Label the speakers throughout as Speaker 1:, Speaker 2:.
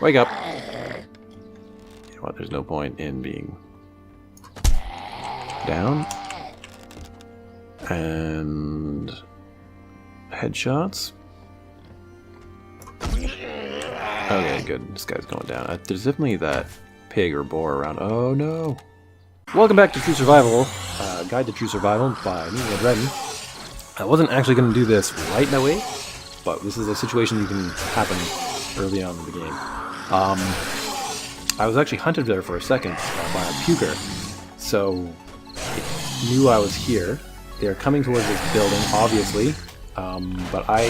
Speaker 1: Wake up! You know what, there's no point in being down. And headshots. Okay, good. This guy's going down. There's definitely that pig or boar around. Oh no! Welcome back to True Survival, Guide to True Survival by me, Adreden. I wasn't actually going to do this right away, but this is a situation that can happen early on in the game. I was actually hunted there for a second by a puker, so it knew I was here. They're coming towards this building, obviously, but I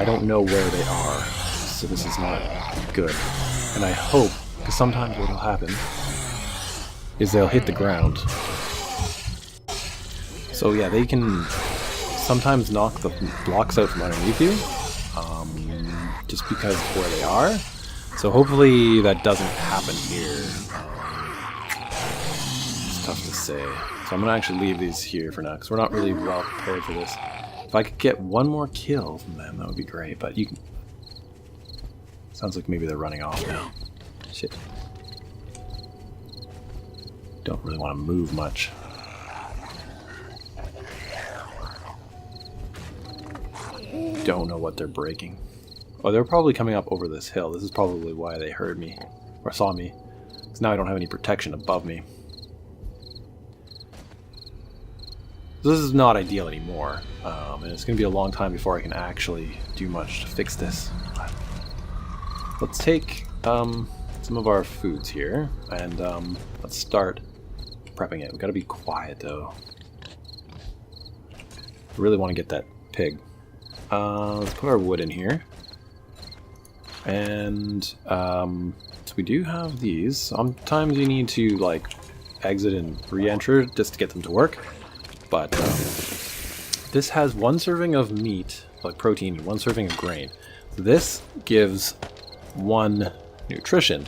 Speaker 1: don't know where they are, so this is not good. And I hope, because sometimes what will happen is they'll hit the ground. So yeah, they can sometimes knock the blocks out from underneath you, just because of where they are. So hopefully that doesn't happen here. It's tough to say. So I'm going to actually leave these here for now, because we're not really well prepared for this. If I could get one more kill from them, that would be great, but you can... Sounds like maybe they're running off now. Shit. Don't really want to move much. Don't know what they're breaking. Oh, they're probably coming up over this hill. This is probably why they heard me, or saw me. Because now I don't have any protection above me. So this is not ideal anymore, and it's going to be a long time before I can actually do much to fix this. Let's take some of our foods here, and let's start prepping it. We've got to be quiet, though. I really want to get that pig. Let's put our wood in here. And so we do have these. Sometimes you need to, like, exit and re-enter just to get them to work. But this has 1 serving of meat, like protein, and 1 serving of grain. So this gives 1 nutrition,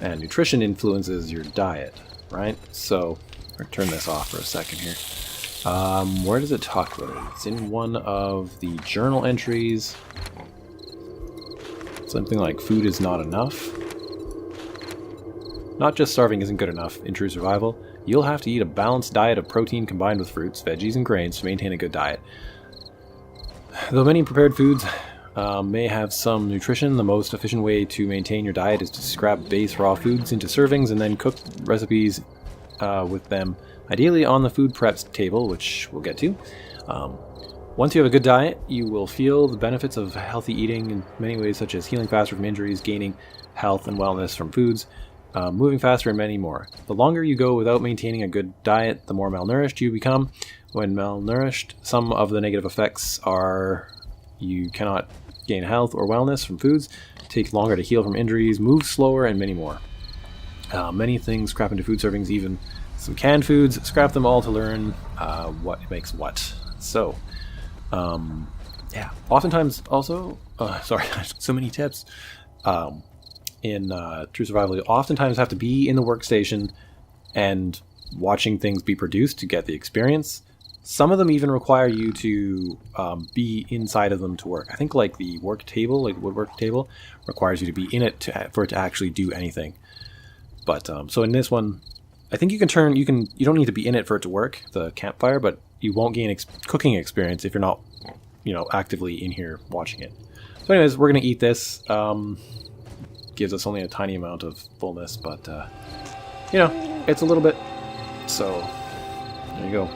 Speaker 1: and nutrition influences your diet, right? So, I'll turn this off for a second here. Where does it talk about it? It's in one of the journal entries. Something like food is not enough. Not just starving isn't good enough in True Survival. You'll have to eat a balanced diet of protein combined with fruits, veggies, and grains to maintain a good diet. Though many prepared foods may have some nutrition, the most efficient way to maintain your diet is to scrap base raw foods into servings and then cook recipes with them, ideally on the food preps table, which we'll get to. Once you have a good diet, you will feel the benefits of healthy eating in many ways, such as healing faster from injuries, gaining health and wellness from foods, moving faster, and many more. The longer you go without maintaining a good diet, the more malnourished you become. When malnourished, some of the negative effects are you cannot gain health or wellness from foods, take longer to heal from injuries, move slower, and many more. Many things scrap into food servings, even some canned foods, scrap them all to learn what makes what. So, yeah. Oftentimes also, sorry, so many tips. In True Survival, you oftentimes have to be in the workstation and watching things be produced to get the experience. Some of them even require you to be inside of them to work. I think like the work table, like the woodwork table, requires you to be in it for it to actually do anything. But so in this one, I think you don't need to be in it for it to work, the campfire, but you won't gain cooking experience if you're not, actively in here watching it. So anyways, we're gonna eat this. Gives us only a tiny amount of fullness, but it's a little bit. So there you go.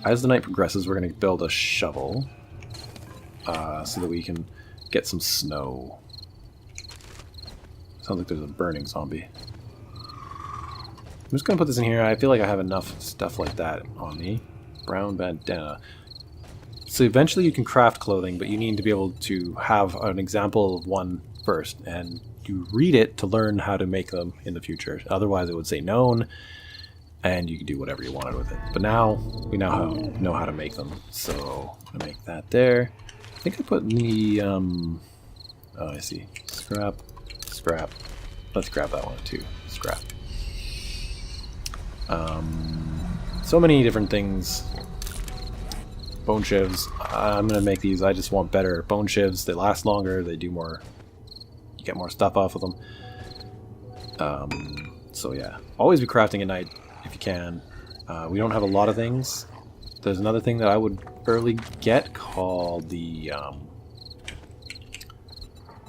Speaker 1: As the night progresses, we're going to build a shovel so that we can get some snow. Sounds like there's a burning zombie. I'm just going to put this in here. I feel like I have enough stuff like that on me. Brown bandana. So eventually you can craft clothing, but you need to be able to have an example of one first, and you read it to learn how to make them in the future. Otherwise it would say known, and you can do whatever you wanted with it. But now we know how to make them. So I'm gonna make that there. I think I put the oh, I see. Scrap. Let's grab that one too. Scrap. So many different things bone shivs. I'm gonna make these. I just want better bone shivs. They last longer. They do more. You get more stuff off of them. So yeah, always be crafting at night if you can. We don't have a lot of things. There's another thing that I would early get called the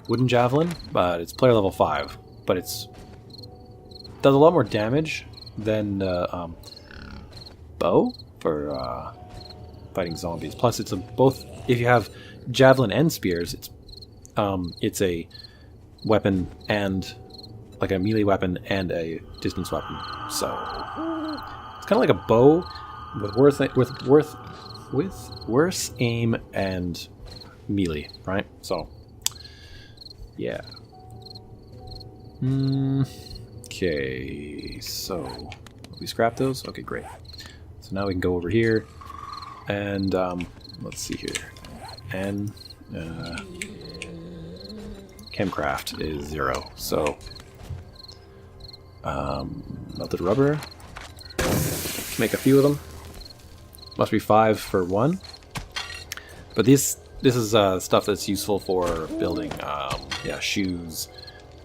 Speaker 1: wooden javelin, but it's player level 5. But it's does a lot more damage than bow for fighting zombies. Plus, it's both. If you have javelin and spears, it's a weapon and like a melee weapon and a distance weapon. So it's kind of like a bow with worse aim and melee, right? So yeah. Okay, so we scrap those. Okay, great. So now we can go over here and let's see here. And Chemcraft is 0. So melted rubber. Make a few of them. Must be 5 for 1. But this is stuff that's useful for building shoes.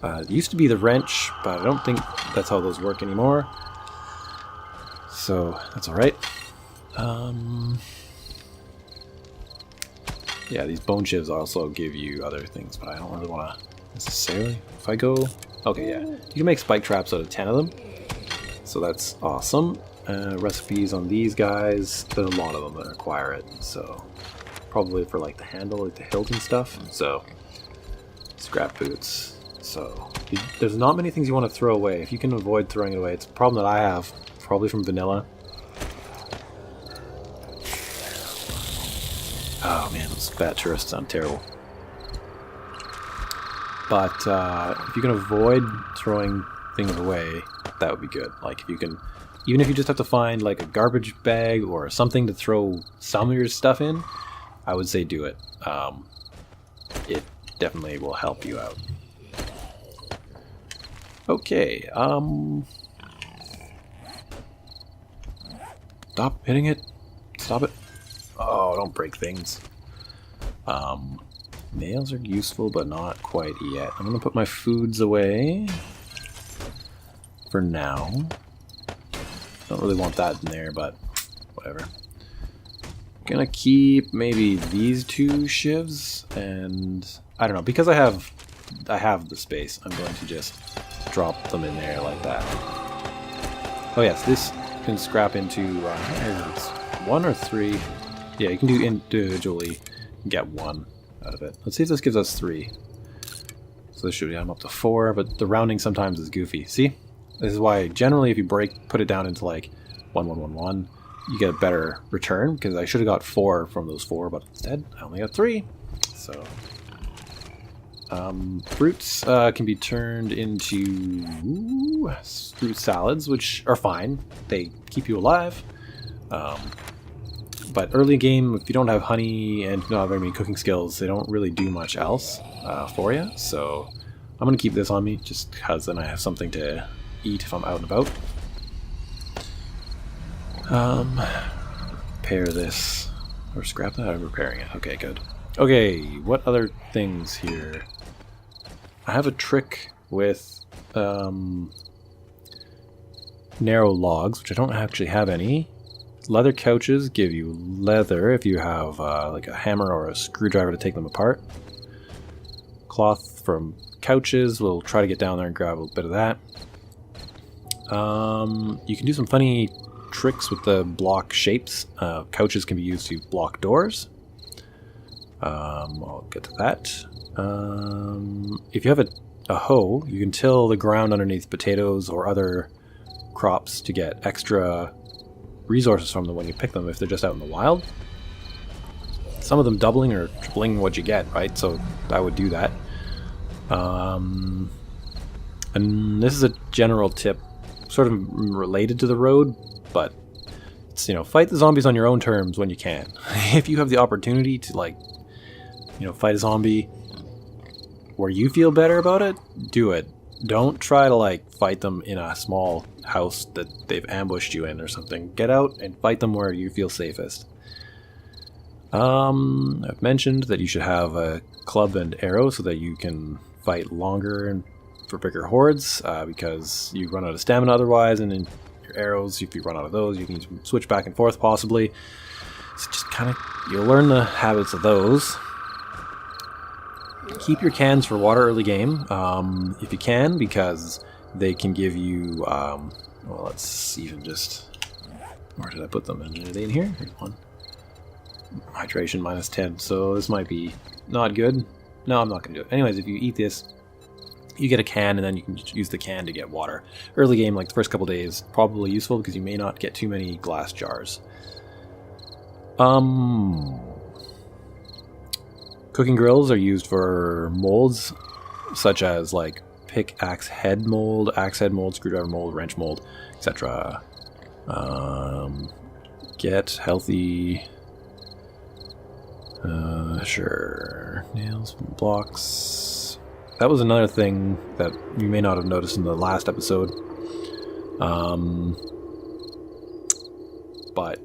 Speaker 1: It used to be the wrench, but I don't think that's how those work anymore. So that's alright. Yeah, these bone shivs also give you other things, but I don't really want to necessarily. If I go... Okay, yeah. You can make spike traps out of 10 of them. So that's awesome. Recipes on these guys. There's a lot of them that require it. So probably for like the handle, like the hilt and stuff. So scrap boots. So there's not many things you want to throw away. If you can avoid throwing it away, it's a problem that I have. Probably from vanilla. Oh man, those fat tourists sound terrible. But if you can avoid throwing things away, that would be good. Like if you can, even if you just have to find like a garbage bag or something to throw some of your stuff in, I would say do it. It definitely will help you out. Okay, stop hitting it. Stop it. Oh, don't break things. Nails are useful, but not quite yet. I'm gonna put my foods away for now. Don't really want that in there, but whatever. Gonna keep maybe these 2 shivs, and I don't know, because I have the space, I'm going to just drop them in there like that. Oh yes, this can scrap into it's 1 or 3. Yeah, you can do individually get 1 out of it. Let's see if this gives us 3. So this should be up to 4, but the rounding sometimes is goofy. See? This is why generally if you put it down into like 1, 1, 1, 1, you get a better return, because I should have got 4 from those 4, but instead I only got 3. So fruits can be turned into fruit salads, which are fine. They keep you alive. But early game, if you don't have honey and don't have very many cooking skills, they don't really do much else for you. So I'm going to keep this on me, just because then I have something to eat if I'm out and about. Repair this. Or scrap that? I'm repairing it. Okay, good. Okay, what other things here? I have a trick with narrow logs, which I don't actually have any. Leather couches give you leather if you have like a hammer or a screwdriver to take them apart. Cloth from couches, we'll try to get down there and grab a bit of that. You can do some funny tricks with the block shapes. Couches can be used to block doors. I'll get to that. If you have a hoe, you can till the ground underneath potatoes or other crops to get extra resources from them when you pick them if they're just out in the wild. Some of them doubling or tripling what you get, right? So I would do that. And this is a general tip, sort of related to the road, but it's, fight the zombies on your own terms when you can. If you have the opportunity to fight a zombie where you feel better about it, do it. Don't try to fight them in a small house that they've ambushed you in or something. Get out and fight them where you feel safest. I've mentioned that you should have a club and arrow so that you can fight longer and for bigger hordes, because you run out of stamina otherwise, and in your arrows, if you run out of those, you can switch back and forth possibly. So just kind of, you'll learn the habits of those. Keep your cans for water early game, if you can, because they can give you, well, let's even just, where did I put them? Are they in here? Here's one. Hydration minus 10, so this might be not good. No, I'm not going to do it. Anyways, if you eat this, you get a can, and then you can use the can to get water. Early game, like the first couple days, probably useful because you may not get too many glass jars. Cooking grills are used for molds, such as like pickaxe head mold, axe head mold, screwdriver mold, wrench mold, etc. Get healthy. Sure. Nails, blocks. That was another thing that you may not have noticed in the last episode. But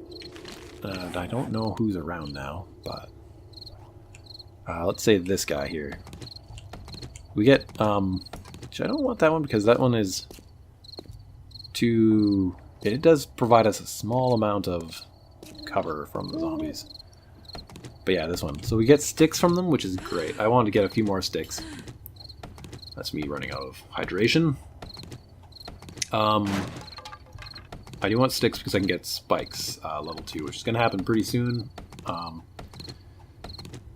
Speaker 1: I don't know who's around now, but let's say this guy here. We get, which I don't want that one because that one is too, it does provide us a small amount of cover from the zombies. But yeah, this one. So we get sticks from them, which is great. I wanted to get a few more sticks. That's me running out of hydration. I do want sticks because I can get spikes level 2, which is going to happen pretty soon.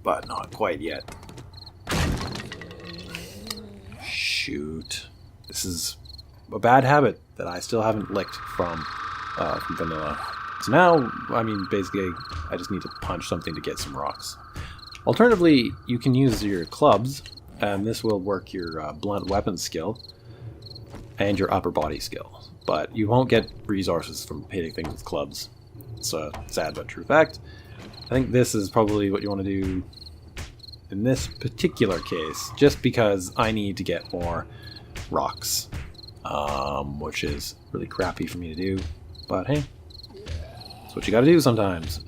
Speaker 1: But not quite yet. Shoot. This is a bad habit that I still haven't licked from vanilla. So now, I mean, basically, I just need to punch something to get some rocks. Alternatively, you can use your clubs, and this will work your blunt weapon skill and your upper body skill. But you won't get resources from hitting things with clubs. It's a sad but true fact. I think this is probably what you want to do in this particular case, just because I need to get more rocks, which is really crappy for me to do. But hey. That's what you gotta do sometimes.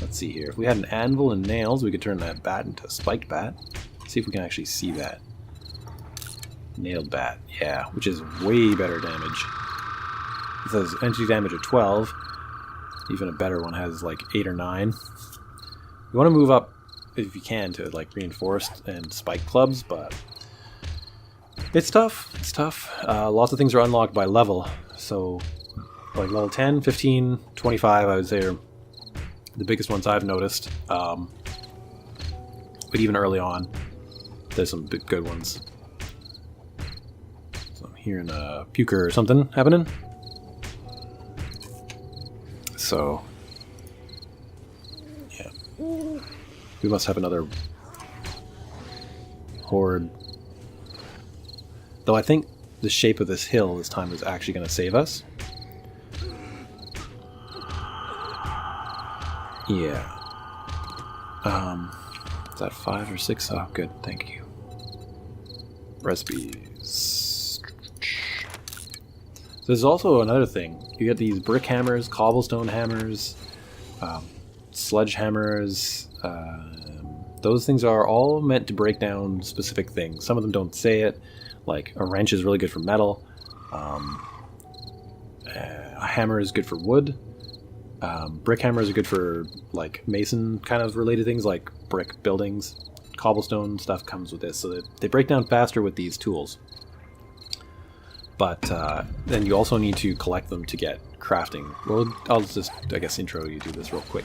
Speaker 1: Let's see here. If we had an anvil and nails, we could turn that bat into a spiked bat. See if we can actually see that. Nailed bat, yeah, which is way better damage. It says entity damage of 12. Even a better one has like 8 or 9. You want to move up, if you can, to like reinforced and spike clubs, but it's tough. It's tough. Lots of things are unlocked by level, so like level 10, 15, 25, I would say are the biggest ones I've noticed. But even early on, there's some big good ones. So I'm hearing a puker or something happening. So, yeah. We must have another horde. Though I think the shape of this hill this time is actually going to save us. Yeah. Is that 5 or 6? Oh, good. Thank you. Recipes. There's also another thing. You get these brick hammers, cobblestone hammers, sledgehammers. Those things are all meant to break down specific things. Some of them don't say it. Like a wrench is really good for metal. A hammer is good for wood. Brick hammers are good for like mason kind of related things like brick buildings. Cobblestone stuff comes with this, so they break down faster with these tools. But then you also need to collect them to get crafting. Well, I'll just, I guess, intro you to this real quick.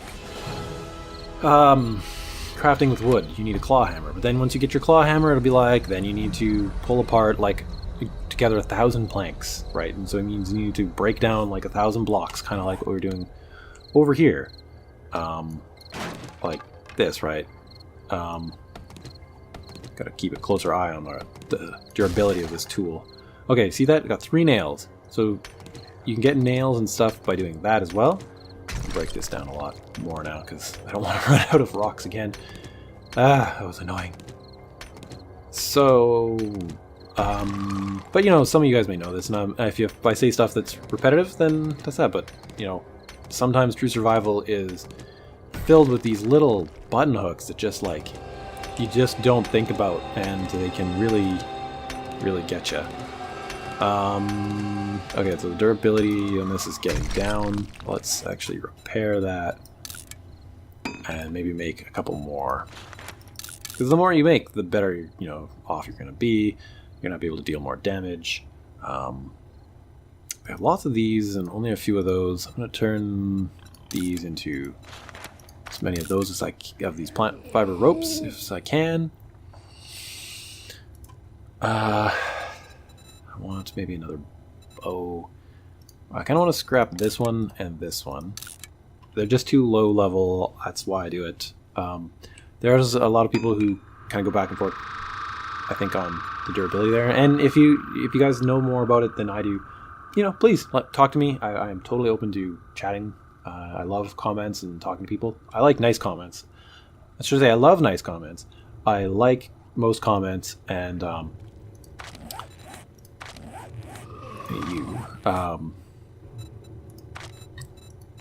Speaker 1: Crafting with wood, you need a claw hammer. But then once you get your claw hammer, it'll be like, then you need to pull apart like together 1,000 planks, right? And so it means you need to break down like 1,000 blocks, kind of like what we're doing over here. Like this, right? Gotta keep a closer eye on the durability of this tool. Okay, see that? I got 3 nails. So you can get nails and stuff by doing that as well. I'll break this down a lot more now because I don't want to run out of rocks again. That was annoying. So, but you know, some of you guys may know this, and if I say stuff that's repetitive, then that's that. But you know, sometimes True Survival is filled with these little button hooks that just like you just don't think about, and they can really get you. Okay, so the durability on this is getting down. Let's actually repair that and maybe make a couple more. Because the more you make, the better off you're going to be. You're going to be able to deal more damage. We have lots of these and only a few of those. I'm going to turn these into as many of those as I have these plant fiber ropes if I can. I want maybe another bow. I kind of want to scrap this one and this one. They're just too low level. That's why I do it. There's a lot of people who kind of go back and forth, I think, on the durability there. And if you guys know more about it than I do, please talk to me. I am totally open to chatting. I love comments and talking to people. I like nice comments. I should say I love nice comments. I like most comments, and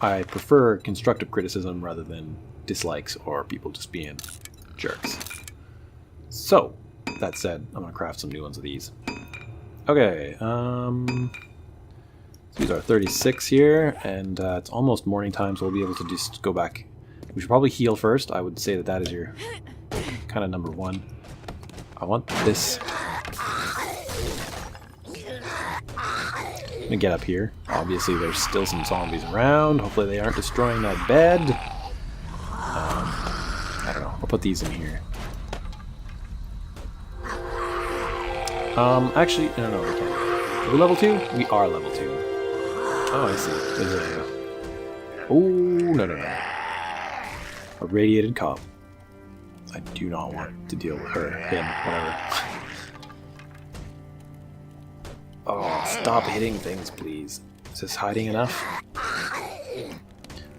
Speaker 1: I prefer constructive criticism rather than dislikes or people just being jerks. So, that said, I'm going to craft some new ones of these. Okay, these are 36 here, and it's almost morning time, so we'll be able to just go back. We should probably heal first. I would say that is your kind of number one. I want this. I'm gonna get up here. Obviously, there's still some zombies around. Hopefully, they aren't destroying that bed. I don't know. I'll put these in here. Actually, no, we can't. Are we level 2? We are level 2. Oh, I see. There's a... Oh, no. A radiated cop. I do not want to deal with her, him, whatever. Oh, stop hitting things, please. Is this hiding enough?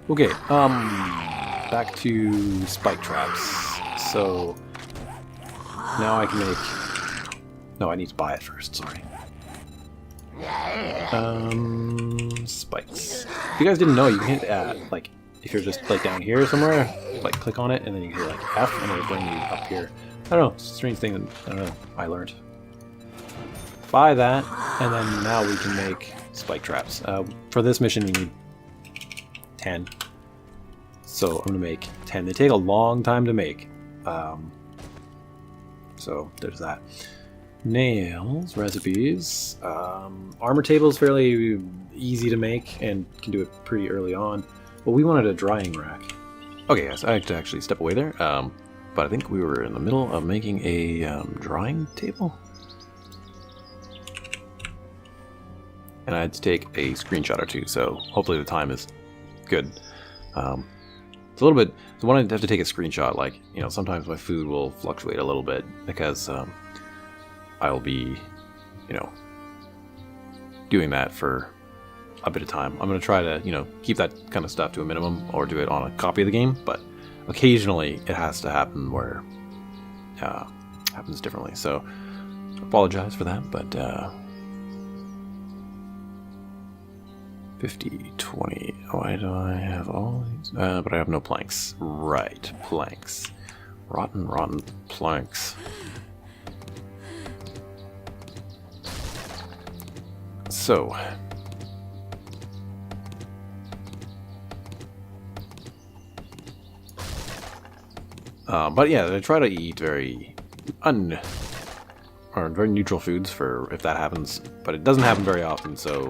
Speaker 1: Okay, back to spike traps. So, now I can make... No, I need to buy it first, sorry. Spikes. If you guys didn't know, you can hit like if you're just like down here somewhere, like click on it and then you can hit like F and it'll bring you up here. I don't know, it's a strange thing that I don't know, I learned. Buy that, and then now we can make spike traps. For this mission we need 10. So I'm gonna make 10. They take a long time to make. So there's that. Nails, recipes, armor table is fairly easy to make and can do it pretty early on. But we wanted a drying rack. Okay, guys, I have to actually step away there. But I think we were in the middle of making a drying table. And I had to take a screenshot or two, so hopefully the time is good. It's a little bit. So when I have to take a screenshot, like sometimes my food will fluctuate a little bit because. I'll be, doing that for a bit of time. I'm going to try to, keep that kind of stuff to a minimum or do it on a copy of the game, but occasionally it has to happen where it happens differently. So I apologize for that, but 50, 20, why do I have all these? But I have no planks. Right, planks. Rotten planks. So, but yeah, I try to eat very neutral foods for if that happens, but it doesn't happen very often, so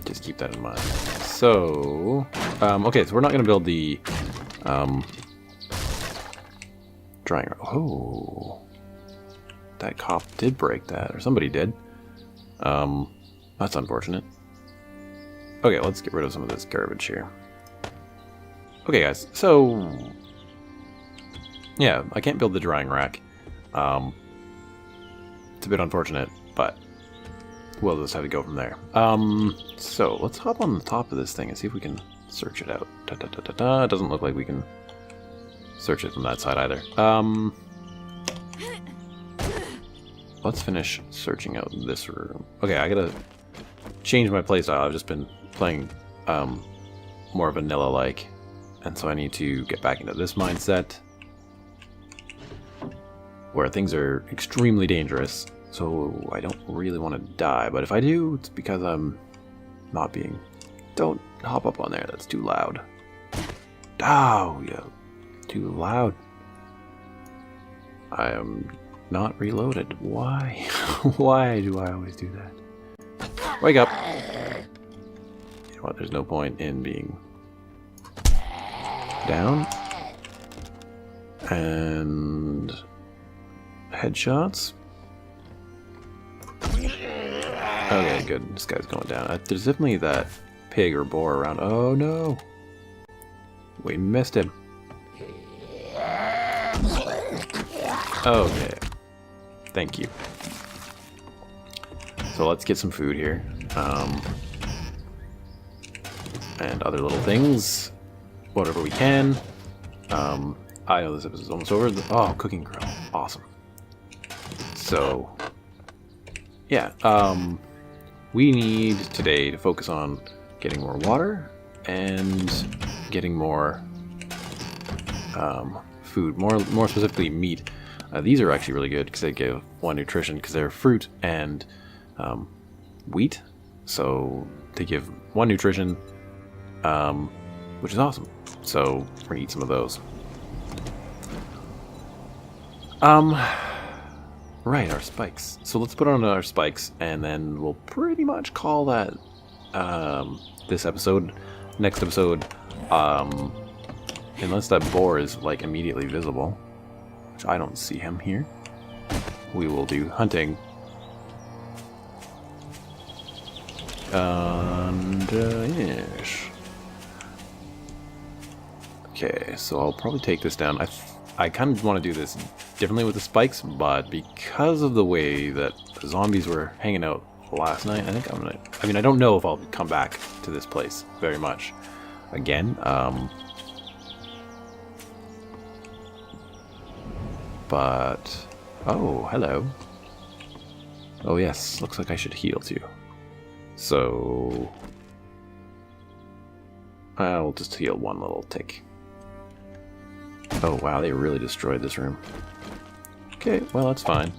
Speaker 1: just keep that in mind. So, okay, so we're not going to build the drying. Oh, that cop did break that, or somebody did. That's unfortunate. Okay, let's get rid of some of this garbage here. Okay, guys, so yeah, I can't build the drying rack. It's a bit unfortunate, but we'll just have to go from there. So let's hop on the top of this thing and see if we can search it out. It doesn't look like we can search it from that side either. Let's finish searching out this room. Okay, I gotta change my playstyle. I've just been playing more vanilla-like. And so I need to get back into this mindset where things are extremely dangerous. So I don't really want to die, but if I do, it's because I'm not being... Don't hop up on there, that's too loud. Oh, yeah, too loud. I am not reloaded. Why? Why do I always do that? Wake up! You know what, there's no point in being down. And... headshots. Okay, good. This guy's going down. There's definitely that pig or boar around. Oh no! We missed him. Okay. Thank you. So let's get some food here. And other little things. Whatever we can. I know this episode is almost over. Oh, cooking grill. Awesome. So, yeah. We need today to focus on getting more water and getting more food, more specifically meat. These are actually really good because they give 1 nutrition because they're fruit and wheat, so they give 1 nutrition, which is awesome. So we're gonna eat some of those. Right, our spikes. So let's put on our spikes, and then we'll pretty much call that this episode. Next episode, unless that boar is like immediately visible, which I don't see him here, we will do hunting. And yes. Okay, so I'll probably take this down. I kind of want to do this differently with the spikes, but because of the way that the zombies were hanging out last night, I think I'm gonna... I mean, I don't know if I'll come back to this place very much again. But... oh, hello. Oh yes, looks like I should heal too. So... I'll just heal 1 little tick. Oh wow, they really destroyed this room. Okay, well that's fine.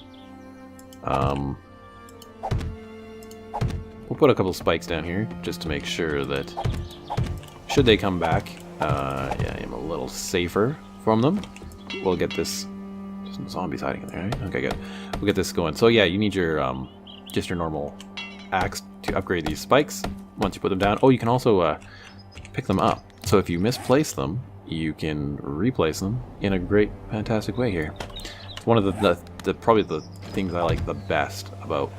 Speaker 1: We'll put a couple spikes down here just to make sure that should they come back, yeah, I'm a little safer from them. We'll get this. There's some zombies hiding in there, right? Okay, good. We'll get this going. So yeah, you need your just your normal axe to upgrade these spikes. Once you put them down, oh, you can also pick them up. So if you misplace them, you can replace them in a great, fantastic way here. It's one of the probably the things I like the best about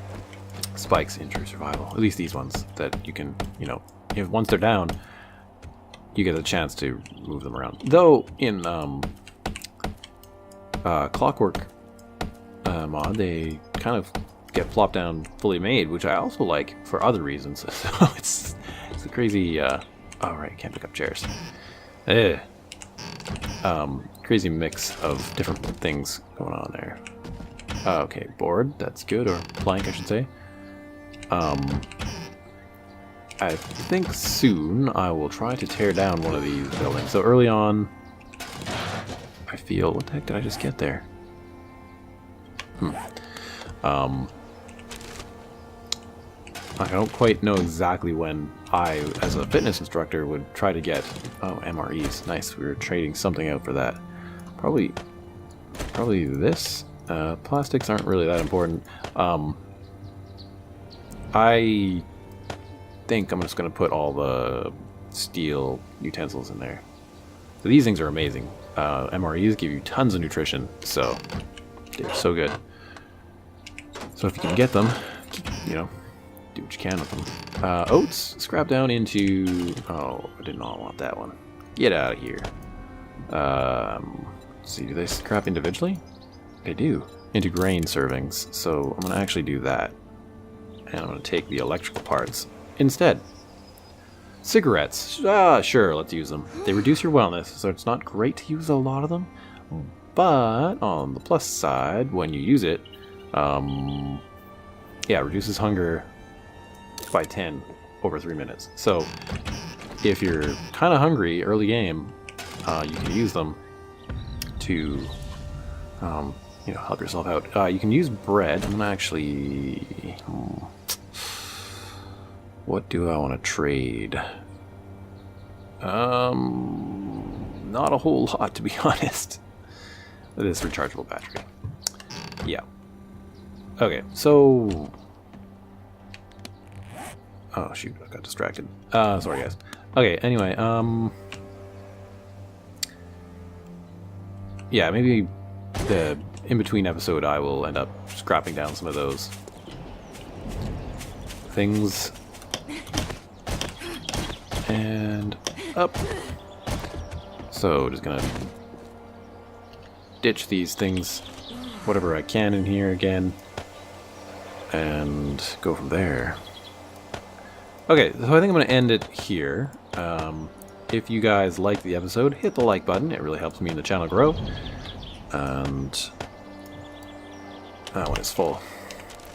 Speaker 1: spikes in True Survival. At least these ones that you can, you know, if once they're down, you get a chance to move them around. Though in Clockwork mod, they kind of get plopped down fully made, which I also like for other reasons. So it's a crazy. Oh right, can't pick up chairs. Crazy mix of different things going on there. Okay, board, that's good, or plank I should say. I think soon I will try to tear down one of these buildings. So early on, I feel, what the heck did I just get there? I don't quite know exactly when I, as a fitness instructor, would try to get... oh, MREs. Nice. We were trading something out for that. Probably this. Plastics aren't really that important. I think I'm just going to put all the steel utensils in there. So these things are amazing. MREs give you tons of nutrition, so they're so good. So if you can get them, you know, do what you can with them. Oats, scrap down into... oh, I did not want that one. Get out of here. Let's see, do they scrap individually? They do. Into grain servings, so I'm going to actually do that. And I'm going to take the electrical parts instead. Cigarettes. Sure, let's use them. They reduce your wellness, so it's not great to use a lot of them. But on the plus side, when you use it, yeah, reduces hunger by 10 over 3 minutes. So if you're kind of hungry early game, you can use them to help yourself out. You can use bread. I'm gonna actually... what do I want to trade? Not a whole lot, to be honest. This rechargeable battery. Yeah. Okay, so... oh, shoot, I got distracted. Sorry, guys. Okay, anyway, yeah, maybe the in-between episode I will end up scrapping down some of those things. And up. So, just gonna ditch these things, whatever I can in here again, and go from there. Okay, so I think I'm going to end it here. If you guys like the episode, hit the like button. It really helps me and the channel grow. And that one is full.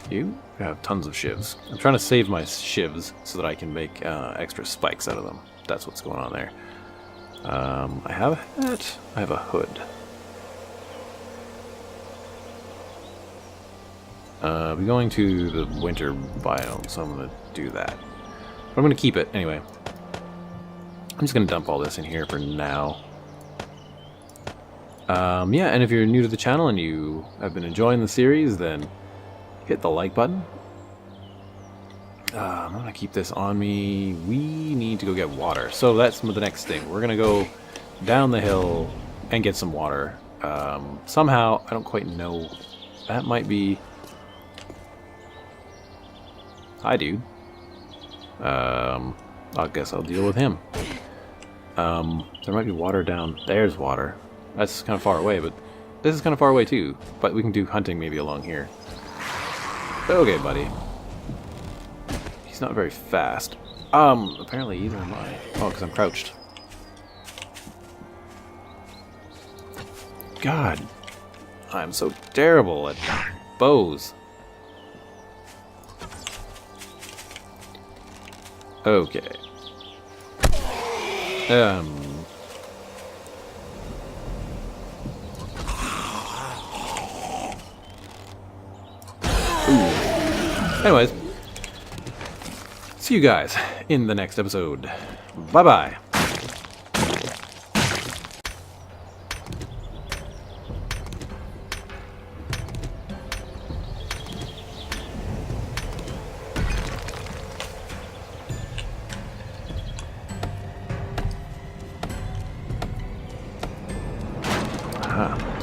Speaker 1: You have tons of shivs. I'm trying to save my shivs so that I can make extra spikes out of them. That's what's going on there. I have a hat. I have a hood. We're going to the winter biome, so I'm going to do that. But I'm going to keep it anyway. I'm just going to dump all this in here for now. Yeah, and if you're new to the channel and you have been enjoying the series, then hit the like button. I'm going to keep this on me. We need to go get water. So that's the next thing. We're going to go down the hill and get some water. Somehow, I don't quite know. That might be... hi, dude. I guess I'll deal with him. There might be water down... there's water. That's kind of far away, but this is kind of far away too. But we can do hunting maybe along here. Okay, buddy. He's not very fast. Apparently either am I. Oh, because I'm crouched. God. I'm so terrible at bows. Okay. Anyways, see you guys in the next episode. Bye-bye. Aha.